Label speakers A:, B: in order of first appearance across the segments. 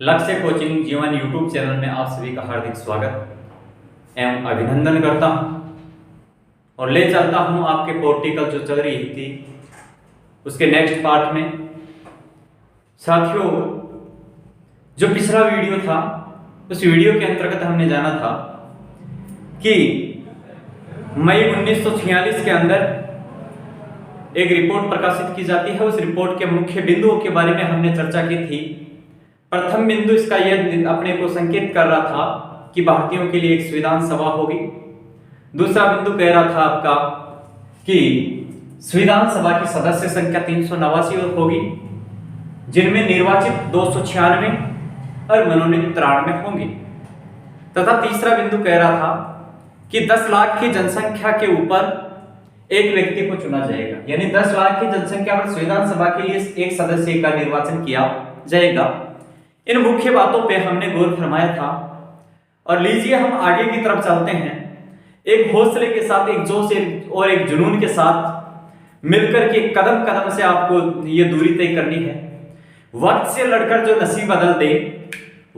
A: लक्ष्य कोचिंग जीवन YouTube channel में आप सभी का हार्दिक स्वागत एवं अभिनंदन करता हूं और ले चलता हूं आपके पोर्टिकल जो चल रही थी उसके नेक्स्ट पार्ट में। साथियों, जो पिछला वीडियो था उस वीडियो के अंतर्गत हमने जाना था कि मई 1946 के अंदर एक रिपोर्ट प्रकाशित की जाती है। उस रिपोर्ट के मुख्य बिंदुओं के बारे में हमने चर्चा की थी। प्रथम बिंदु इसका यह अपने को संकेत कर रहा था कि भारतीयों के लिए एक संविधान सभा होगी। दूसरा बिंदु कह रहा था आपका कि संविधान सभा की सदस्य संख्या 389 होगी, जिनमें निर्वाचित 296 और मनोनीत 93 होंगे। तथा तीसरा बिंदु कह रहा था कि 10 लाख की जनसंख्या के ऊपर एक व्यक्ति को चुना जाएगा, यानी 10 लाख की जनसंख्या पर संविधान सभा के लिए एक सदस्य का निर्वाचन किया जाएगा। इन मुख्य बातों पे हमने गौर फरमाया था। और लीजिए हम आगे की तरफ चलते हैं, एक हौसले के साथ, एक जोश और एक जुनून के साथ मिलकर के कदम कदम से आपको ये दूरी तय करनी है। वक्त से लड़कर जो नसीब बदल दे,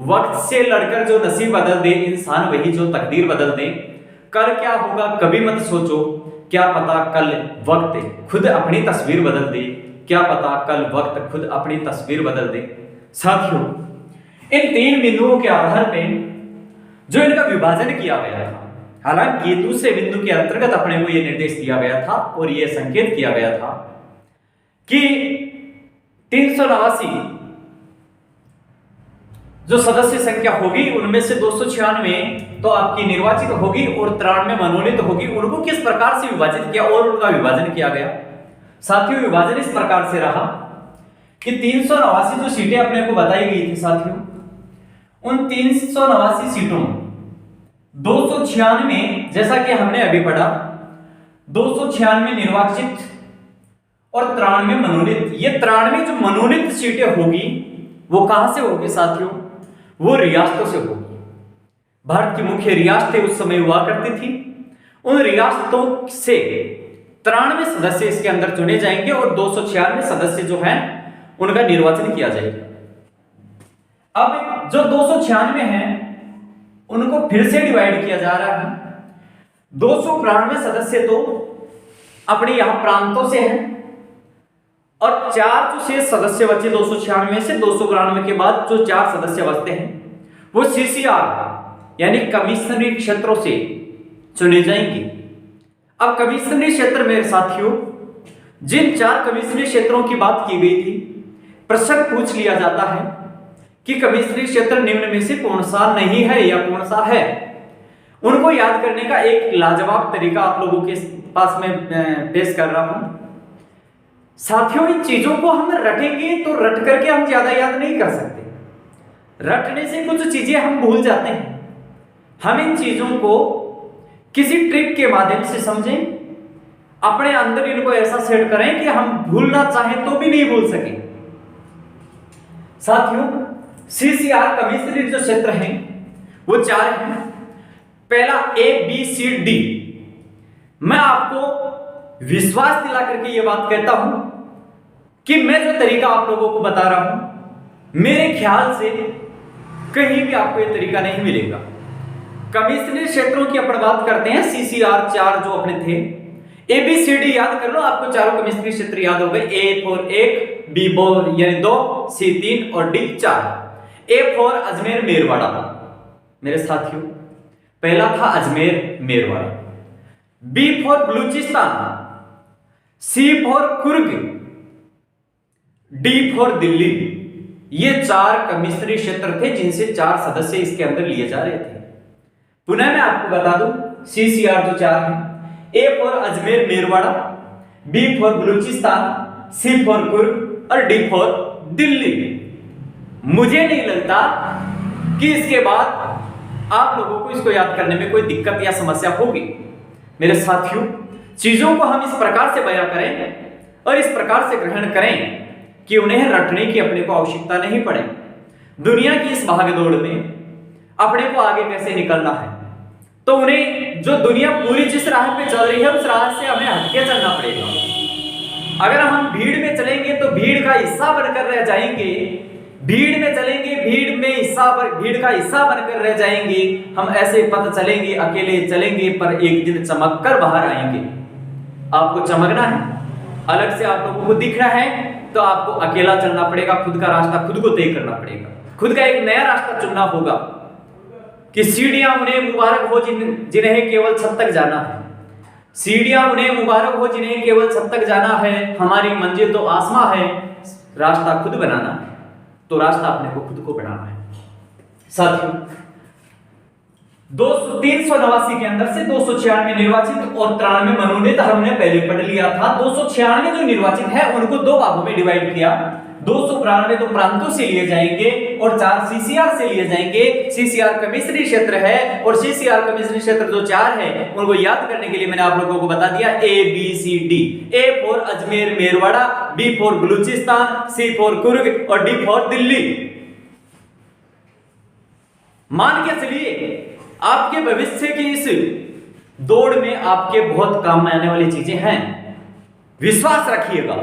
A: वक्त से लड़कर जो नसीब बदल दे, इंसान वही जो तकदीर बदल दे। कल क्या होगा कभी मत सोचो, क्या पता कल वक्त खुद अपनी तस्वीर बदल दे, क्या पता कल वक्त खुद अपनी तस्वीर बदल दे। साथियों, इन तीन बिंदुओं के आधार पे जो इनका विभाजन किया गया था, हालांकि दूसरे बिंदु के अंतर्गत अपने को यह निर्देश दिया गया था और यह संकेत किया गया था कि 389 जो सदस्य संख्या होगी उनमें से 296 तो आपकी निर्वाचित होगी और 93 मनोनीत होगी। उनको किस प्रकार से विभाजित किया और उनका विभाजन किया गया। साथियों, विभाजन इस प्रकार से रहा कि 389 जो सीटें अपने को बताई गई थी साथियों, उन 389 सीटों 296 जैसा कि हमने अभी पढ़ा, 296 निर्वाचित और 93 मनोनीत। ये 93 जो मनोनीत सीटें होगी वो कहां से होगी साथियों? वो रियासतों से होगी। भारत की मुख्य रियासतें उस समय हुआ करती थी, उन रियासतों से 93 सदस्य इसके अंदर चुने जाएंगे और 296 सदस्य जो हैं उनका निर्वाचन किया जाएगा। अब जो 296 हैं उनको फिर से डिवाइड किया जा रहा है। 293 सदस्य तो अपने यहां प्रांतों से हैं और 4 जो शेष सदस्य बचे 296 से 293 के बाद जो 4 सदस्य बचते हैं वो सीसीआर यानी कमिश्नरी क्षेत्रों से चुने जाएंगे। अब कमिश्नरी क्षेत्र में साथियों, जिन 4 कमिश्नरी क्षेत्रों की बात की गई थी, प्रश्न पूछ लिया जाता है कि कमिश्नरी क्षेत्र निम्न में से कौन सा नहीं है या कौन सा है। उनको याद करने का एक लाजवाब तरीका आप लोगों के पास में पेश कर रहा हूं। साथियों, इन चीजों को हम रटेंगे तो रट करके हम ज्यादा याद नहीं कर सकते। रटने से कुछ चीजें हम भूल जाते हैं। हम इन चीजों को किसी ट्रिक के माध्यम से समझें, अपने अंदर इनको ऐसा सेट करें कि हम भूलना चाहें तो भी नहीं भूल सके। साथियों, सीसीआर कमिश्नरी जो क्षेत्र हैं वो 4 हैं। पहला ABCD। मैं आपको विश्वास दिला करके ये बात कहता हूं कि मैं जो तरीका आप लोगों को बता रहा हूं, मेरे ख्याल से कहीं भी आपको ये तरीका नहीं मिलेगा। कमिश्नरी क्षेत्रों की अपन बात करते हैं, सीसीआर 4 जो अपने थे। ABCD याद कर लो, आपको चारों कमिश्नरी क्षेत्र याद हो गए। A फॉर 1, B यानी 2, C 3 और D 4। A for Ajmer Merwara. मेरे साथियों, पहला था Ajmer Merwara. B for Balochistan, C for Coorg, D for Delhi. ये 4 कमिश्नरी क्षेत्र थे जिनसे 4 सदस्य इसके अंदर लिए जा रहे थे। पुनः मैं आपको बता दूं, सीसीआर जो 4 हैं, A for Ajmer Merwara, B for Balochistan, C for Coorg और D फॉर दिल्ली। मुझे नहीं लगता कि इसके बाद आप लोगों को इसको याद करने में कोई दिक्कत या समस्या होगी। मेरे साथियों, चीजों को हम इस प्रकार से बयां करें और इस प्रकार से ग्रहण करें कि उन्हें रटने की अपने को आवश्यकता नहीं पड़े। दुनिया की इस भागदौड़ में अपने को आगे कैसे निकलना है, तो उन्हें जो दुनिया पूरी जिस राह पे चल रही है उस राह से हमें हटके चलना पड़ेगा। अगर हम भीड़ में चलेंगे तो भीड़ का हिस्सा बनकर रह जाएंगे, भीड़ में चलेंगे, भीड़ का हिस्सा बनकर रह जाएंगे। हम ऐसे पथ चलेंगे, अकेले चलेंगे, पर एक दिन चमक कर बाहर आएंगे। आपको चमकना है, अलग से आप लोगों को दिखना है, तो आपको अकेला चलना पड़ेगा, खुद का रास्ता खुद को तय करना पड़ेगा, खुद का एक नया रास्ता चुनना होगा कि सीढ़ियां उन्हें मुबारक हो जिन्हें केवल छत तक जाना है। सीढ़ियां उन्हें मुबारक हो जिन्हें केवल छत तक जाना है। हमारी मंजिल तो आसमां है, रास्ता खुद बनाना है, तो रास्ता अपने को खुद को बनाना है। साथियों, 389 के अंदर से 296 निर्वाचित और 93 मनोनीत हमने पहले पढ़ लिया था। 296 जो निर्वाचित है उनको दो भागों में डिवाइड किया। 293 तो प्रांतों से लिए जाएंगे और 4 सीसीआर से लिए जाएंगे। सीसीआर कमिश्नरी क्षेत्र है और सीसीआर कमिश्नरी क्षेत्र जो 4 है उनको याद करने के लिए मैंने आप लोगों को बता दिया A B C D। A for Ajmer Merwara, B for Balochistan, C for Coorg और D फॉर दिल्ली। मान के चलिए आपके भविष्य की इस दौड़ में आपके बहुत काम में आने वाली चीजें हैं, विश्वास रखिएगा।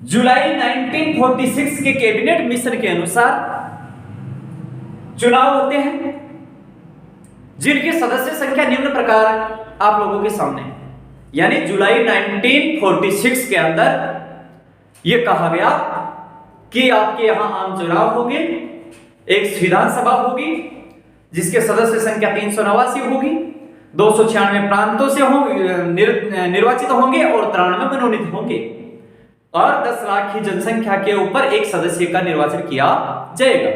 A: जुलाई 1946 के कैबिनेट मिशन के अनुसार चुनाव होते हैं जिनकी सदस्य संख्या निम्न प्रकार आप लोगों के सामने, यानी जुलाई 1946 के अंदर यह कहा गया कि आपके यहां आम चुनाव होंगे, एक विधानसभा होगी जिसके सदस्य संख्या 389 होगी, 296 प्रांतों से निर्वाचित होंगे और 93 मनोनीत होंगे और 10 लाख की जनसंख्या के ऊपर एक सदस्य का निर्वाचन किया जाएगा।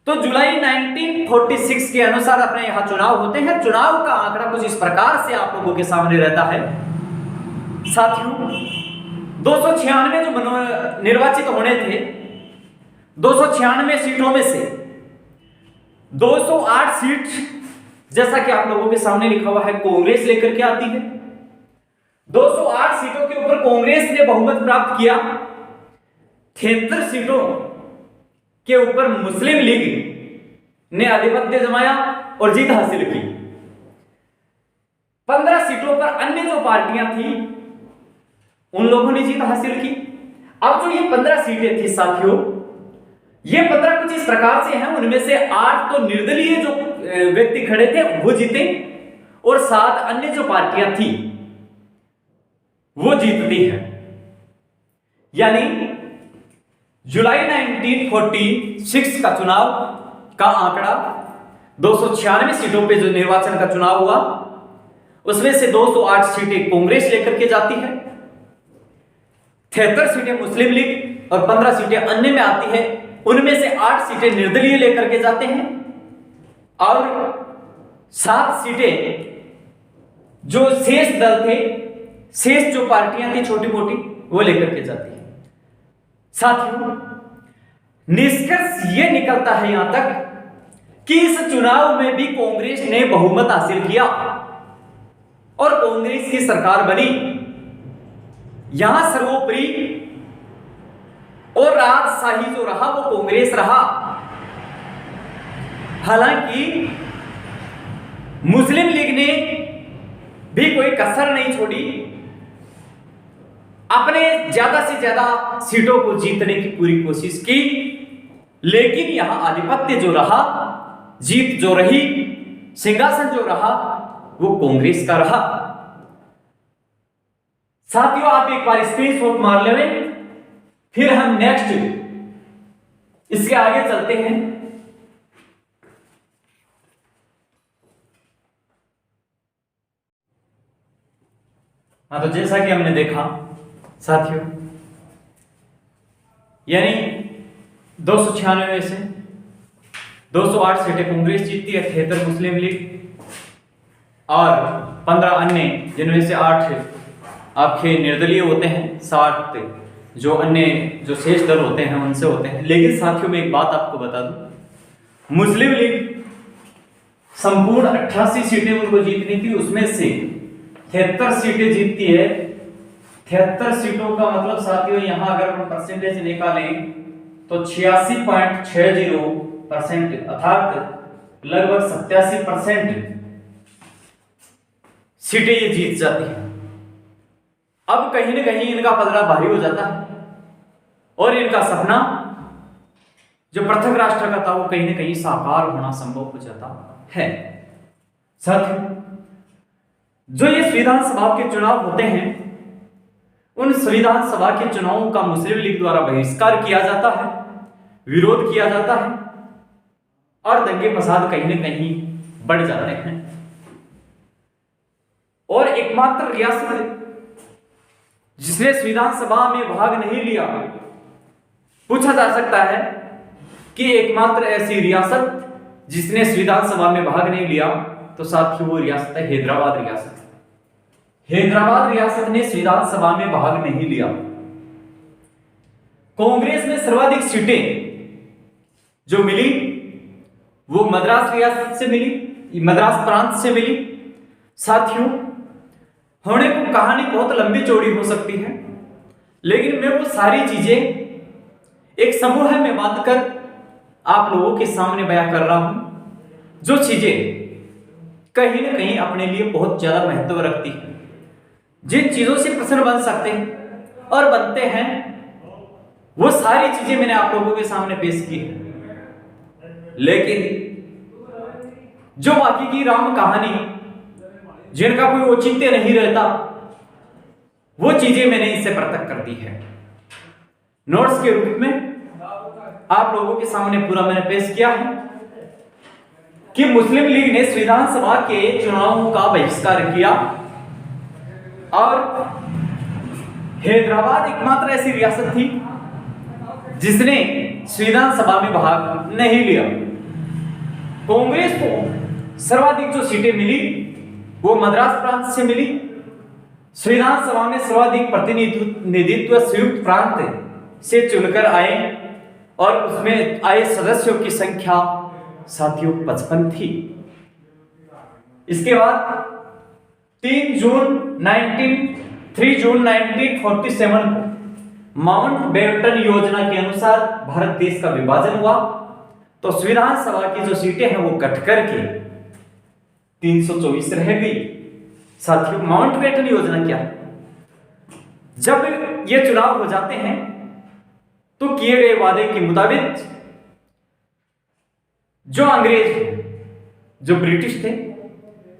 A: तो जुलाई 1946 के अनुसार अपने यहां चुनाव होते हैं। चुनाव का आंकड़ा कुछ इस प्रकार से आप लोगों के सामने रहता है। साथियों, 296 जो निर्वाचित होने थे, 296 सीटों में से 208 सीट, जैसा कि आप लोगों के सामने लिखा हुआ है, कांग्रेस लेकर के आती है। 208 सीटों के ऊपर कांग्रेस ने बहुमत प्राप्त किया। 73 सीटों के ऊपर मुस्लिम लीग ने आधिपत्य जमाया और जीत हासिल की। 15 सीटों पर अन्य जो पार्टियां थी उन लोगों ने जीत हासिल की। अब जो ये 15 सीटें थी साथियों, ये 15 कुछ इस प्रकार से हैं, उनमें से 8 तो निर्दलीय जो व्यक्ति खड़े थे वो जीते और 7 अन्य जो पार्टियां थी वो जीतती है। यानी जुलाई 1946 का चुनाव का आंकड़ा 296 सीटों पे जो निर्वाचन का चुनाव हुआ उसमें से 208 सीटें कांग्रेस लेकर के जाती है, 73 सीटें मुस्लिम लीग और 15 सीटें अन्य में आती है। उनमें से 8 सीटें निर्दलीय लेकर के जाते हैं और 7 सीटें जो शेष दल थे, शेष जो पार्टियां थी छोटी मोटी, वो लेकर के जाती है। साथियों, निष्कर्ष यह निकलता है यहां तक कि इस चुनाव में भी कांग्रेस ने बहुमत हासिल किया और कांग्रेस की सरकार बनी। यहां सर्वोपरि और राजशाही जो रहा वो कांग्रेस रहा। हालांकि मुस्लिम लीग ने भी कोई कसर नहीं छोड़ी, अपने ज्यादा से ज्यादा सीटों को जीतने की पूरी कोशिश की, लेकिन यहां आधिपत्य जो रहा, जीत जो रही, सिंहासन जो रहा वो कांग्रेस का रहा। साथियों, आप एक बार स्क्रीनशॉट मार लें, फिर हम नेक्स्ट इसके आगे चलते हैं। हाँ, तो जैसा कि हमने देखा साथियों, यानी 296 में से 208 सीटें कांग्रेस जीतती है, 73 मुस्लिम लीग और 15 अन्य, जिनमें से 8 आपके निर्दलीय होते हैं, 7 जो अन्य जो शेष दल होते हैं उनसे होते हैं। लेकिन साथियों, मैं एक बात आपको बता दूं, मुस्लिम लीग संपूर्ण 88 सीटें उनको जीतनी थी, उसमें से 73 सीटें जीतती है। 73 सीटों का मतलब साथियों, यहां अगर हम परसेंटेज निकालें तो 86.60% अर्थात लगभग 87% सीटें ये जीत जाती हैं। अब कहीं ना कहीं इनका पलड़ा भारी हो जाता है और इनका सपना जो पृथक राष्ट्र का था वो कहीं ना कहीं साकार होना संभव हो जाता है। साथियों, जो ये संविधान सभा के चुनाव होते हैं, उन संविधान सभा के चुनावों का मुस्लिम लीग द्वारा बहिष्कार किया जाता है, विरोध किया जाता है और दंगे फसाद कहीं न कहीं बढ़ जाते हैं। और एकमात्र रियासत जिसने संविधान सभा में भाग नहीं लिया, पूछा जा सकता है कि एकमात्र ऐसी रियासत जिसने संविधान सभा में भाग नहीं लिया, तो साथियों वो रियासत है हैदराबाद रियासत। हैदराबाद रियासत ने संविधान सभा में भाग नहीं लिया। कांग्रेस में सर्वाधिक सीटें जो मिली वो मद्रास रियासत से मिली, मद्रास प्रांत से मिली। साथियों, होने को कहानी बहुत लंबी चौड़ी हो सकती है, लेकिन मैं वो सारी चीजें एक समूह में बांधकर आप लोगों के सामने बयां कर रहा हूं, जो चीजें कहीं ना कहीं अपने लिए बहुत ज्यादा महत्व रखती है, जिन चीजों से प्रश्न बन सकते हैं और बनते हैं, वो सारी चीजें मैंने आप लोगों के सामने पेश की है। लेकिन जो बाकी की राम कहानी जिनका कोई औचित्य नहीं रहता, वो चीजें मैंने इससे पृथक कर दी है। नोट्स के रूप में आप लोगों के सामने पूरा मैंने पेश किया है कि मुस्लिम लीग ने संविधान सभा के चुनावों का बहिष्कार किया और हैदराबाद एकमात्र ऐसी रियासत थी जिसने संविधान सभा में भाग नहीं लिया। कांग्रेस को सर्वाधिक जो सीटें मिली वो मद्रास प्रांत से मिली। संविधान सभा में सर्वाधिक प्रतिनिधित्व संयुक्त प्रांत से चुनकर आए और उसमें आए सदस्यों की संख्या साथियों 55 थी। इसके बाद 3 जून 1947 को माउंटबेटन योजना के अनुसार भारत देश का विभाजन हुआ, तो संविधान सभा की जो सीटें हैं वो घट करके 324 रह गई। साथियों, माउंटबेटन योजना क्या है? जब ये चुनाव हो जाते हैं तो किए गए वादे के मुताबिक जो अंग्रेज, जो ब्रिटिश थे,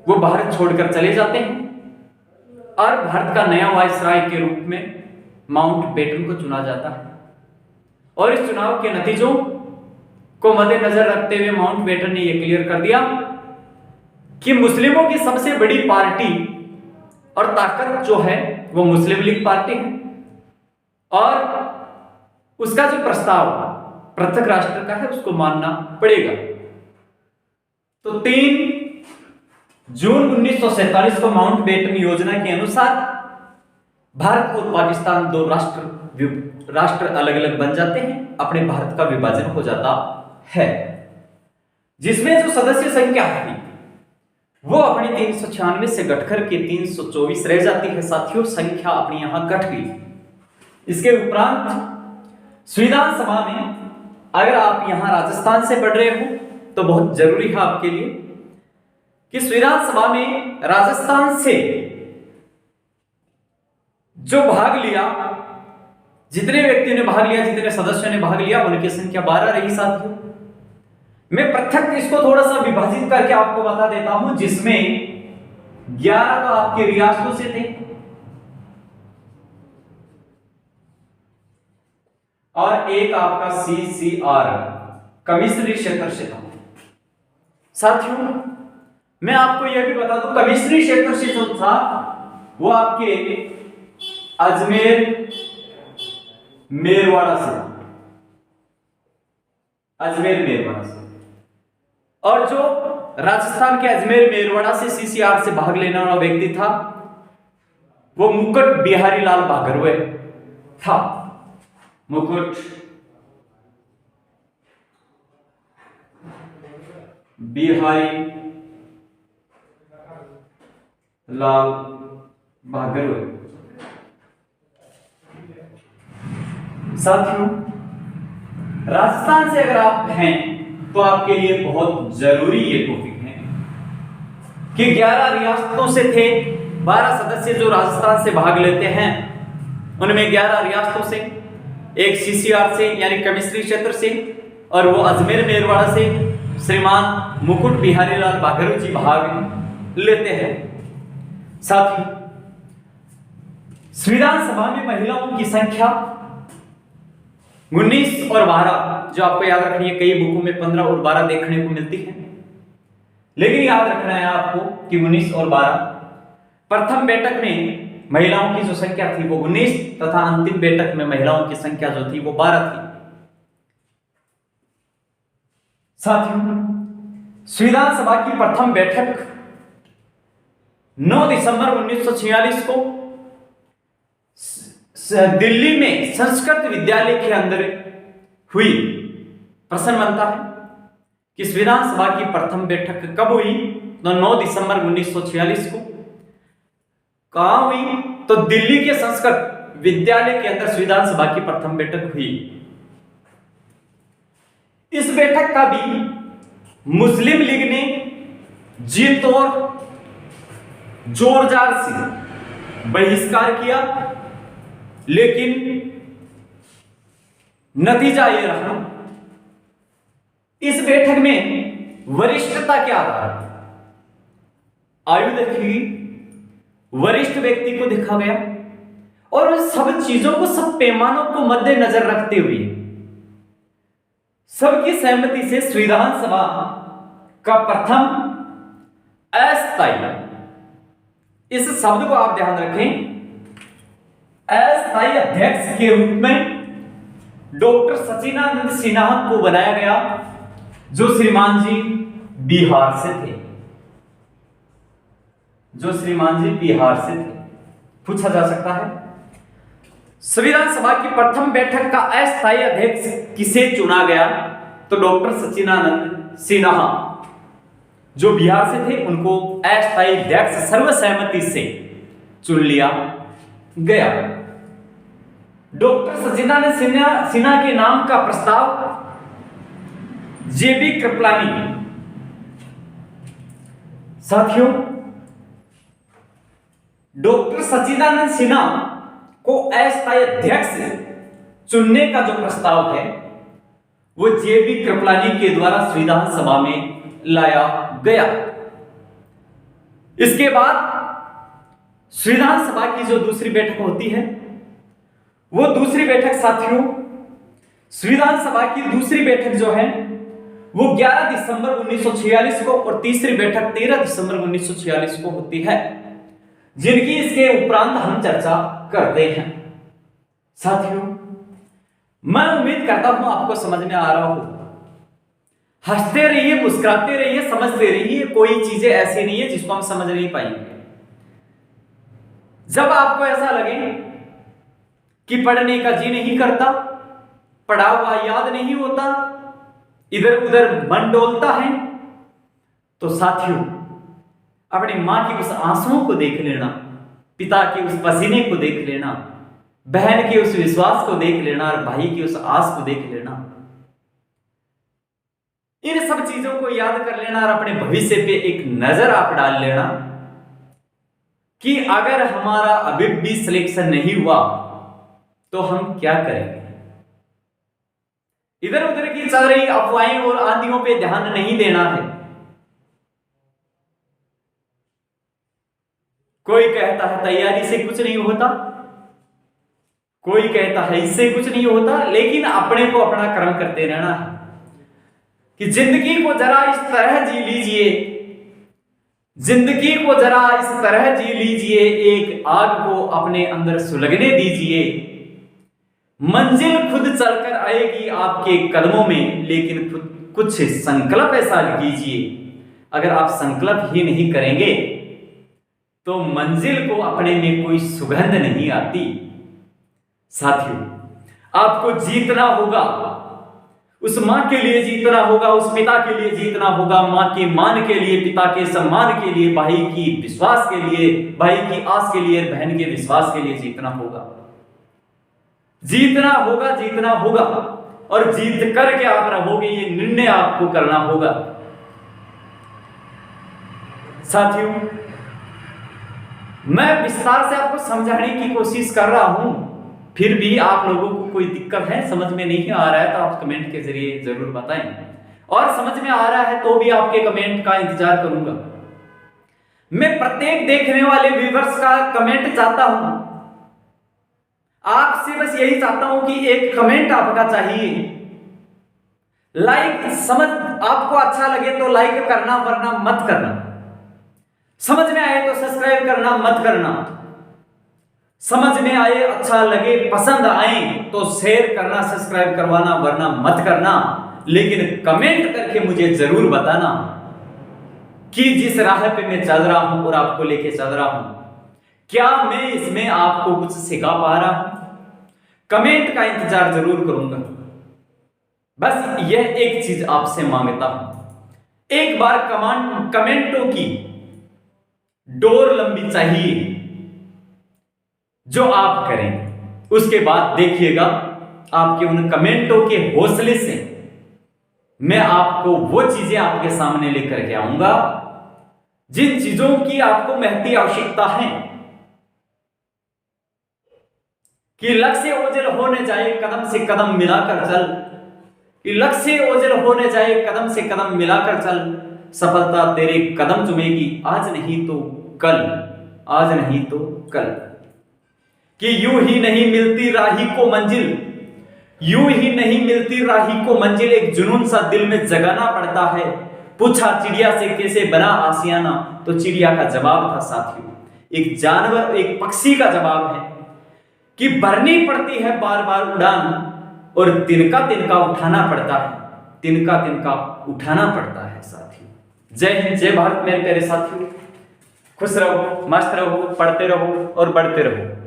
A: वो भारत छोड़कर चले जाते हैं और भारत का नया वायसराय के रूप में माउंटबेटन को चुना जाता है। और इस चुनाव के नतीजों को मद्देनजर रखते हुए माउंटबेटन ने यह क्लियर कर दिया कि मुस्लिमों की सबसे बड़ी पार्टी और ताकत जो है वो मुस्लिम लीग पार्टी है और उसका जो प्रस्ताव पृथक राष्ट्र का है उसको मानना पड़ेगा। तो 3 जून 1947 को माउंटबेटन योजना के अनुसार भारत और पाकिस्तान दो राष्ट्र अलग अलग बन जाते हैं, अपने भारत का विभाजन हो जाता है, जिसमें जो सदस्य संख्या थी वो अपनी 396 से घटकर के 324 रह जाती है। साथियों, संख्या अपनी यहां घट गई। इसके उपरांत संविधान सभा में अगर आप यहां राजस्थान से पढ़ रहे हो तो बहुत जरूरी है आपके लिए कि संविधान सभा में राजस्थान से जो भाग लिया, जितने व्यक्तियों ने भाग लिया, जितने सदस्यों ने भाग लिया, उनकी संख्या 12 रही। साथियों, मैं पृथक इसको थोड़ा सा विभाजित करके आपको बता देता हूं, जिसमें 11 तो आपके रियासतों से थे और एक आपका CCR कमिश्नरी क्षेत्र से था। साथियों, मैं आपको यह भी बता दूं, कमिश्नरी क्षेत्र से जो था वो आपके अजमेर मेरवाड़ा से, अजमेर मेरवाड़ा से, और जो राजस्थान के अजमेर मेरवाड़ा से CCR से भाग लेने वाला व्यक्ति था वो मुकुट बिहारी लाल बाघरवे था। मुकुट बिहारी लाल बाघरवे। साथियों, राजस्थान से अगर आप हैं तो आपके लिए बहुत जरूरी ये टॉपिक है कि 11 रियासतों से थे, 12 सदस्य जो राजस्थान से भाग लेते हैं, उनमें 11 रियासतों से एक CCR से यानी केमिस्ट्री क्षेत्र से, और वो अजमेर मेरवाड़ा से श्रीमान मुकुट बिहारी लाल बाघेलू जी भाग लेते हैं। साथ ही संविधान सभा में महिलाओं की संख्या 19 और 12, जो आपको याद रखनी है, कई बुकों में 15 और 12 देखने को मिलती है, लेकिन याद रखना है आपको कि 19 और 12। प्रथम बैठक में महिलाओं की जो संख्या थी वो 19 तथा अंतिम बैठक में महिलाओं की संख्या जो थी वो 12 थी। साथियों, संविधान सभा की प्रथम बैठक 9 दिसंबर 1946 को दिल्ली में संस्कृत विद्यालय के अंदर हुई। प्रश्न बनता है कि संविधान सभा की प्रथम बैठक कब हुई? तो 9 दिसंबर 1946 को। कहां हुई? तो दिल्ली के संस्कृत विद्यालय के अंदर संविधान सभा की प्रथम बैठक हुई। इस बैठक का भी मुस्लिम लीग ने जी तौर जोरदार से बहिष्कार किया, लेकिन नतीजा यह रहा, इस बैठक में वरिष्ठता के आधार पर आयु देखी गई, वरिष्ठ व्यक्ति को देखा गया, और सब चीजों को, सब पैमानों को मद्देनजर रखते हुए सबकी सहमति से संविधान सभा का प्रथम अस्थायी, इस शब्द को आप ध्यान रखें, अस्थायी अध्यक्ष के रूप में डॉक्टर सचिदानंद सिन्हा को बनाया गया, जो श्रीमान जी बिहार से थे, जो श्रीमान जी बिहार से थे। पूछा जा सकता है संविधान सभा की प्रथम बैठक का अस्थायी अध्यक्ष किसे चुना गया? तो डॉक्टर सचिदानंद सिन्हा जो बिहार से थे, उनको अस्थायी अध्यक्ष सर्वसहमति से चुन लिया गया। डॉक्टर सचिदानंद सिन्हा के नाम का प्रस्ताव जेबी कृपलानी। साथियों, डॉक्टर सचिदानंद सिन्हा को अस्थायी अध्यक्ष चुनने का जो प्रस्ताव है वो जेबी कृपलानी के द्वारा संविधान सभा में लाया गया। इसके बाद संविधान सभा की जो दूसरी बैठक होती है, वो दूसरी बैठक साथियों, संविधान सभा की दूसरी बैठक जो है वो 11 दिसंबर 1946 को और तीसरी बैठक 13 दिसंबर 1946 को होती है, जिनकी इसके उपरांत हम चर्चा करते हैं। साथियों, मैं उम्मीद करता हूं आपको समझ में आ रहा हो। हंसते रहिए, मुस्कुराते रहिए, समझते रहिए, कोई चीजें ऐसी नहीं है जिसको हम समझ नहीं पाएंगे। जब आपको ऐसा लगे कि पढ़ने का जी नहीं करता, पढ़ा हुआ याद नहीं होता, इधर उधर मन डोलता है, तो साथियों अपनी मां की उस आंसुओं को देख लेना, पिता के उस पसीने को देख लेना, बहन के उस विश्वास को देख लेना और भाई की उस आस को देख लेना। इन सब चीजों को याद कर लेना और अपने भविष्य पे एक नजर आप डाल लेना कि अगर हमारा अभी भी सिलेक्शन नहीं हुआ तो हम क्या करेंगे। इधर उधर की चल रही अफवाहें और आंधियों पे ध्यान नहीं देना है। कोई कहता है तैयारी से कुछ नहीं होता, कोई कहता है इससे कुछ नहीं होता, लेकिन अपने को अपना कर्म करते रहना है कि जिंदगी को जरा इस तरह जी लीजिए, जिंदगी को जरा इस तरह जी लीजिए, एक आग को अपने अंदर सुलगने दीजिए। मंजिल खुद चलकर आएगी आपके कदमों में, लेकिन खुद कुछ संकल्प ऐसा कीजिए। अगर आप संकल्प ही नहीं करेंगे तो मंजिल को अपने में कोई सुगंध नहीं आती। साथियों, आपको जीतना होगा, उस मां के लिए जीतना होगा, उस पिता के लिए जीतना होगा, मां के मान के लिए, पिता के सम्मान के लिए, भाई की विश्वास के लिए, भाई की आस के लिए, बहन के विश्वास के लिए जीतना होगा। जीतना होगा, जीतना होगा, और जीत करके आप रहोगे, ये निर्णय आपको करना होगा। साथियों, मैं विस्तार से आपको समझाने की कोशिश कर रहा हूं, फिर भी आप लोगों को कोई दिक्कत है, समझ में नहीं आ रहा है, तो आप कमेंट के जरिए जरूर बताएं। और समझ में आ रहा है तो भी आपके कमेंट का इंतजार करूंगा। मैं प्रत्येक देखने वाले व्यूअर्स का कमेंट चाहता हूं, आपसे बस यही चाहता हूं कि एक कमेंट आपका चाहिए। लाइक समझ आपको अच्छा लगे तो लाइक करना, वरना मत करना। समझ में आए तो सब्सक्राइब करना, मत करना। समझ में आए, अच्छा लगे, पसंद आए तो शेयर करना, सब्सक्राइब करवाना, वरना मत करना। लेकिन कमेंट करके मुझे जरूर बताना कि जिस राह पे मैं चल रहा हूं और आपको लेके चल रहा हूं, क्या मैं इसमें आपको कुछ सिखा पा रहा हूं? कमेंट का इंतजार जरूर करूंगा। बस यह एक चीज आपसे मांगता हूं, एक बार कमेंटों की डोर लंबी चाहिए जो आप करें। उसके बाद देखिएगा आपके उन कमेंटों के हौसले से मैं आपको वो चीजें आपके सामने लेकर के आऊंगा जिन चीजों की आपको महती आवश्यकता है। कि लक्ष्य ओझल होने जाए कदम से कदम मिलाकर चल, कि लक्ष्य ओझल होने जाए कदम से कदम मिलाकर चल, सफलता तेरे कदम चूमेगी आज नहीं तो कल, आज नहीं तो कल। कि यूं ही नहीं मिलती राही को मंजिल, यूं ही नहीं मिलती राही को मंजिल, एक जुनून सा दिल में जगाना पड़ता है। पूछा चिड़िया से कैसे बना आशियाना, तो चिड़िया का जवाब था साथियों, एक जानवर, एक पक्षी का जवाब है कि भरनी पड़ती है बार बार उड़ान, और तिनका तिनका उठाना पड़ता है, तिनका तिनका उठाना पड़ता है साथियों। जय हिंद, जय भारत मेरे प्यारे साथियों। खुश रहो, मस्त रहो, पढ़ते रहो और बढ़ते रहो।